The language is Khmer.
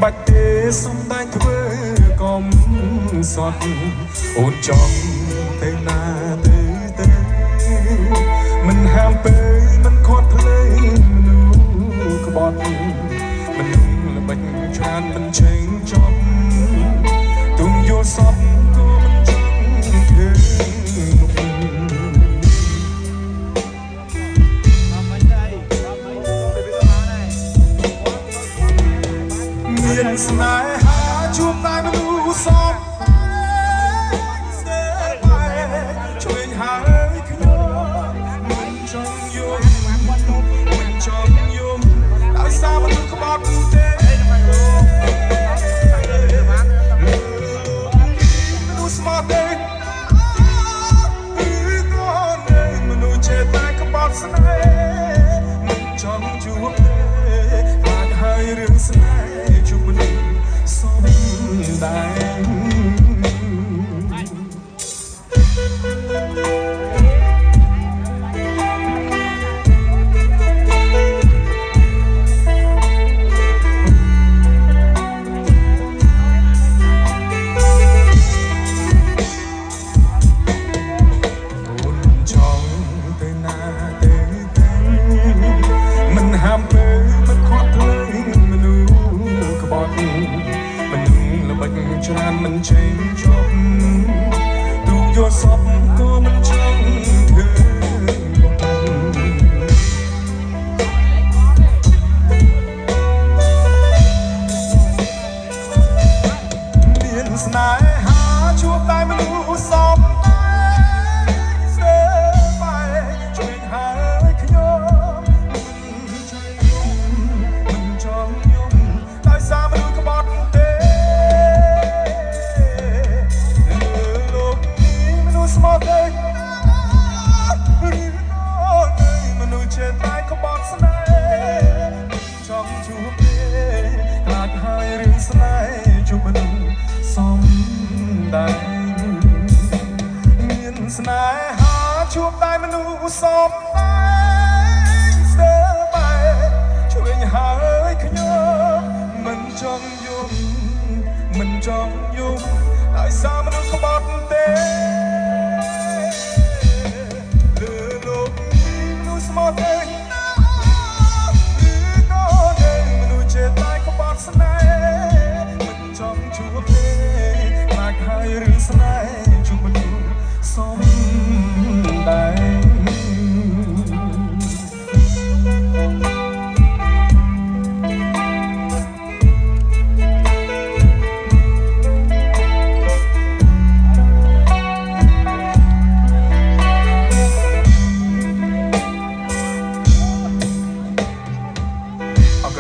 បាច់ទេសំដែងធ្វើកុំសត់អូនចង់ទៅណាទៅមិនហាមពេលមិនខាត់ភ្លេងមនុស្សក្បត់មនុស្សល្បិចច្រើនមិនឆេងចប់ទុំយល់សពក៏មិនចង់ធ្វើមានស្នេហាជួបតែមនុស្សសពស្នេហ៍ជួយហើយខ្ញុំមិនចង់យល់មិនចង់យល់ដោយសារមនុស្សក្បត់ទេមនុស្សស្មោះទេក៏នៅមនុស្សចេះតែក្បត់ស្នេហ៍មិនចង់ជួបទេខ្លាចហើយរឿងស្នេហ៍ជួបមនុស្សសំដែងមិនហាមពេលមិនខាត់ភ្លេងមនុស្សក្បត់មនុស្សល្បិចច្រើនមិនឆេងចប់ទូកយកសពក៏មិនចង់ធ្វើមានស្នេហាជួបតែមនុស្សសពមានស្នេហាជួបតែមនុស្សសំដែងស្ទើរបែជួយហើយខ្ញុំមិនចង់យំមិនចង់យំដោយសារមនុស្សក្បត់ទេលើលោកមនុស្សស្មោះទេក៏នៅមនុស្សចេះតែក្បត់ស្នេហ៍មិនចង់ជួបទេខ្លាចហើយរឿងស្នេហ៍ជួបមនុស្សសំ